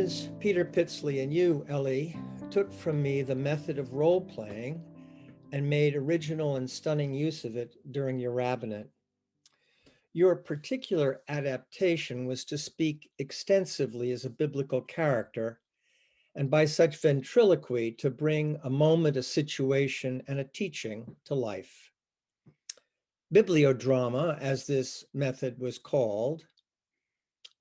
is Peter Pitzele, and you, Elie, took from me the method of role-playing and made original and stunning use of it during your rabbinate. Your particular adaptation was to speak extensively as a biblical character, and by such ventriloquy to bring a moment, a situation, and a teaching to life. Bibliodrama, as this method was called,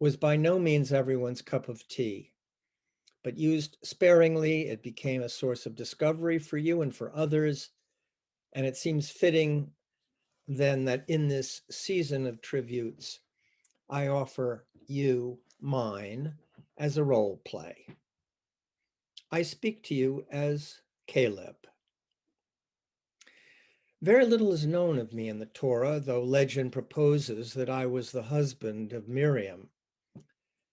was by no means everyone's cup of tea. But used sparingly, it became a source of discovery for you and for others. And it seems fitting then that in this season of tributes, I offer you mine as a role play. I speak to you as Caleb. Very little is known of me in the Torah, though legend proposes that I was the husband of Miriam.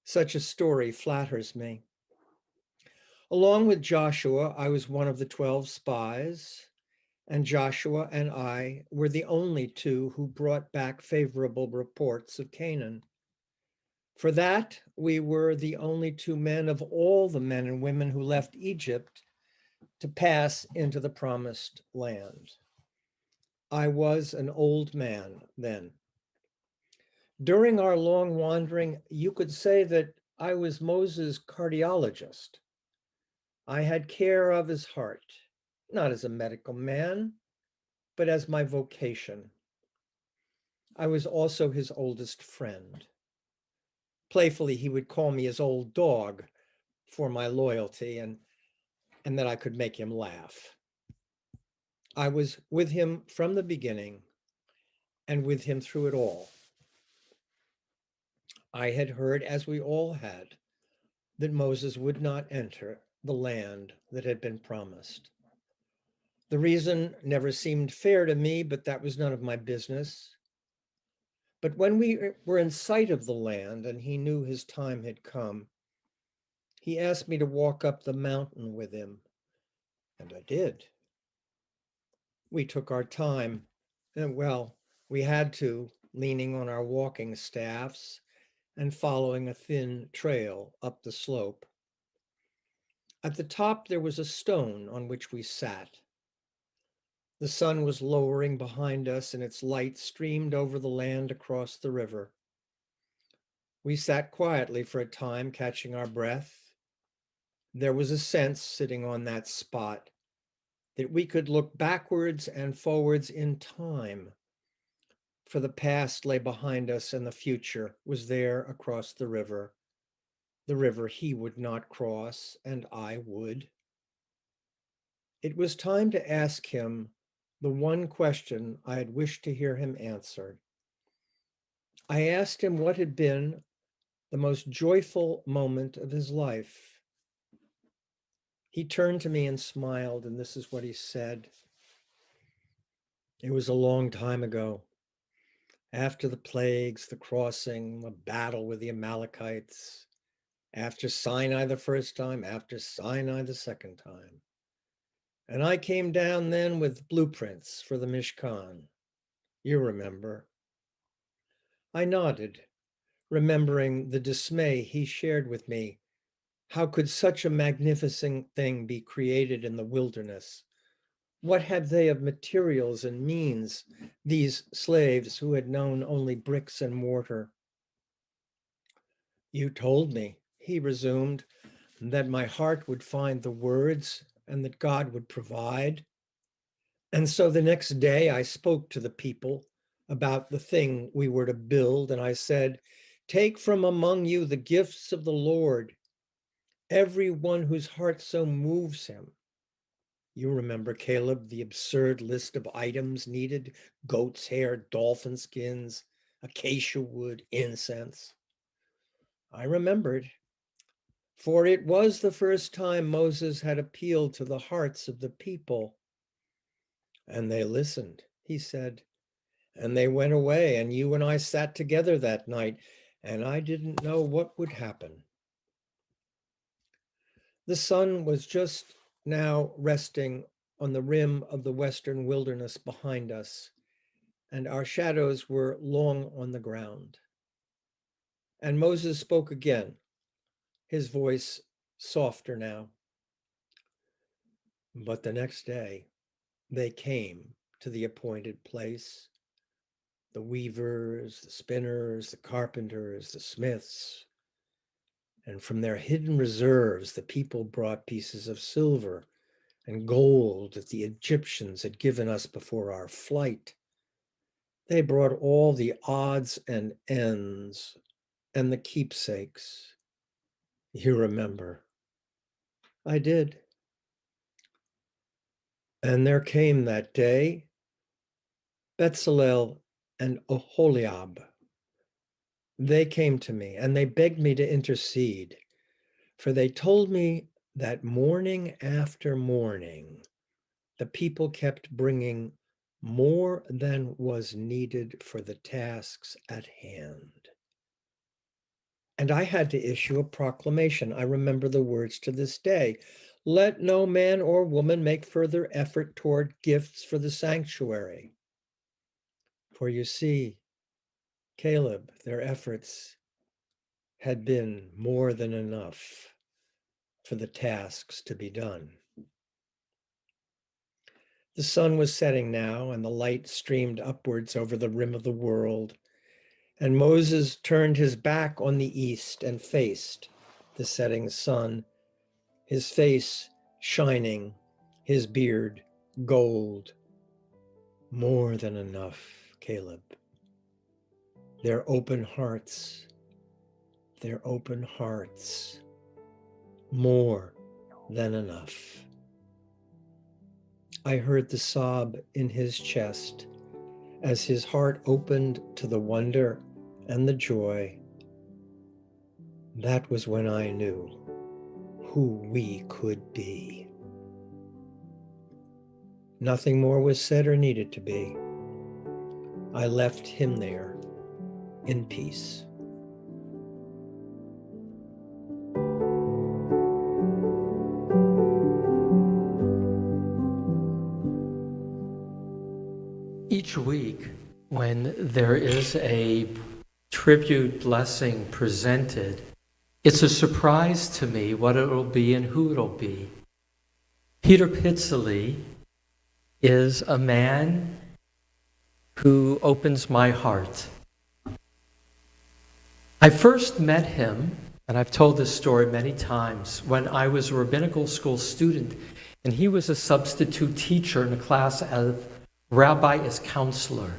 Such a story flatters me. Along with Joshua, I was one of the 12 spies, and Joshua and I were the only two who brought back favorable reports of Canaan. For that, we were the only two men of all the men and women who left Egypt to pass into the promised land. I was an old man then. During our long wandering, you could say that I was Moses' cardiologist. I had care of his heart, not as a medical man, but as my vocation. I was also his oldest friend. Playfully, he would call me his old dog for my loyalty and that I could make him laugh. I was with him from the beginning and with him through it all. I had heard, as we all had, that Moses would not enter the land that had been promised. The reason never seemed fair to me, but that was none of my business. But when we were in sight of the land and he knew his time had come, he asked me to walk up the mountain with him, and I did. We took our time, and well, we had to, leaning on our walking staffs and following a thin trail up the slope. At the top, there was a stone on which we sat. The sun was lowering behind us, and its light streamed over the land across the river. We sat quietly for a time, catching our breath. There was a sense sitting on that spot that we could look backwards and forwards in time, for the past lay behind us and the future was there across the river he would not cross and I would. It was time to ask him the one question I had wished to hear him answer. I asked him what had been the most joyful moment of his life. He turned to me and smiled, and this is what he said. It was a long time ago. After the plagues, the crossing, the battle with the Amalekites, after Sinai the first time, after Sinai the second time. And I came down then with blueprints for the Mishkan. You remember. I nodded, remembering the dismay he shared with me. How could such a magnificent thing be created in the wilderness? What had they of materials and means, these slaves who had known only bricks and mortar? You told me, he resumed, that my heart would find the words and that God would provide. And so the next day I spoke to the people about the thing we were to build, and I said, take from among you the gifts of the Lord, every one whose heart so moves him. You remember, Caleb, the absurd list of items needed: goat's hair, dolphin skins, acacia wood, incense. I remembered, for it was the first time Moses had appealed to the hearts of the people. And they listened, he said, and they went away, and you and I sat together that night, and I didn't know what would happen. The sun was just now resting on the rim of the western wilderness behind us, and our shadows were long on the ground. And Moses spoke again, his voice softer now. But the next day, they came to the appointed place. The weavers, the spinners, the carpenters, the smiths. And from their hidden reserves, the people brought pieces of silver and gold that the Egyptians had given us before our flight. They brought all the odds and ends and the keepsakes. You remember. I did. And there came that day Pitzele and Oholiab. They came to me and they begged me to intercede, for they told me that morning after morning, the people kept bringing more than was needed for the tasks at hand. And I had to issue a proclamation. I remember the words to this day. Let no man or woman make further effort toward gifts for the sanctuary. For you see, Caleb, their efforts had been more than enough for the tasks to be done. The sun was setting now, and the light streamed upwards over the rim of the world. And Moses turned his back on the east and faced the setting sun, his face shining, his beard gold. More than enough, Caleb. Their open hearts, more than enough. I heard the sob in his chest as his heart opened to the wonder and the joy. That was when I knew who we could be. Nothing more was said or needed to be. I left him there in peace. Each week, when there is a tribute blessing presented, it's a surprise to me what it'll be and who it'll be. Peter Pitzele is a man who opens my heart. I first met him, and I've told this story many times, when I was a rabbinical school student, and he was a substitute teacher in a class of Rabbi as counselor.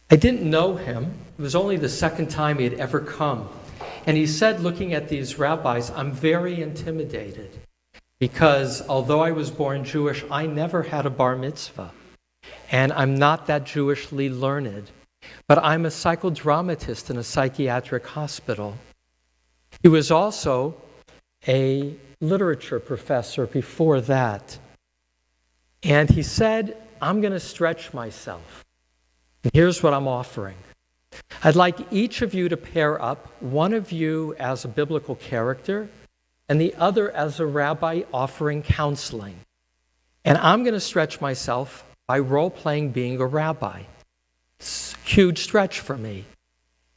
I didn't know him. It was only the second time he had ever come. And he said, looking at these rabbis, I'm very intimidated because although I was born Jewish, I never had a bar mitzvah. And I'm not that Jewishly learned, but I'm a psychodramatist in a psychiatric hospital. He was also a literature professor before that. And he said, I'm going to stretch myself. And here's what I'm offering. I'd like each of you to pair up, one of you as a biblical character and the other as a rabbi offering counseling. And I'm going to stretch myself by role-playing being a rabbi. It's a huge stretch for me.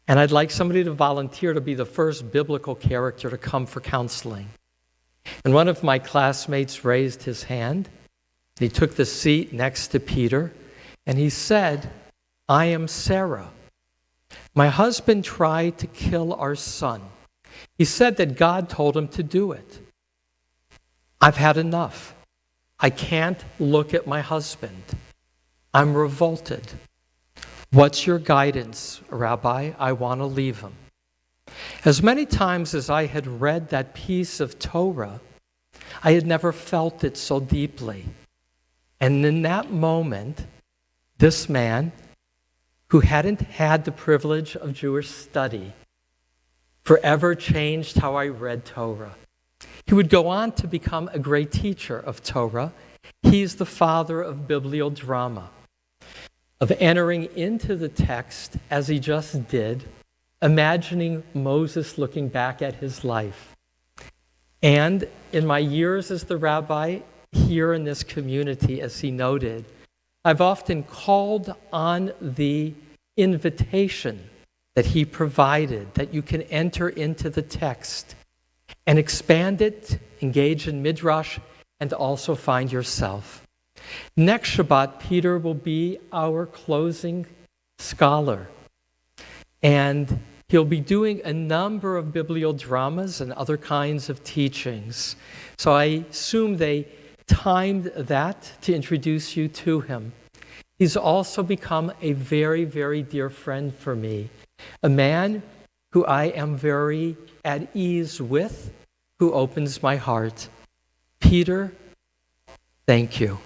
And I'd like somebody to volunteer to be the first biblical character to come for counseling. And one of my classmates raised his hand. He took the seat next to Peter, and he said, I am Sarah. My husband tried to kill our son. He said that God told him to do it. I've had enough. I can't look at my husband. I'm revolted. What's your guidance, Rabbi? I want to leave him. As many times as I had read that piece of Torah, I had never felt it so deeply. And in that moment, this man, who hadn't had the privilege of Jewish study, forever changed how I read Torah. He would go on to become a great teacher of Torah. He's the father of bibliodrama, of entering into the text as he just did, imagining Moses looking back at his life. And in my years as the rabbi here in this community, as he noted, I've often called on the invitation that he provided, that you can enter into the text and expand it, engage in midrash, and also find yourself. Next Shabbat, Peter will be our closing scholar. And he'll be doing a number of bibliodramas and other kinds of teachings. So I assume they timed that to introduce you to him. He's also become a very, very dear friend for me, a man who I am very at ease with, who opens my heart. Peter, thank you.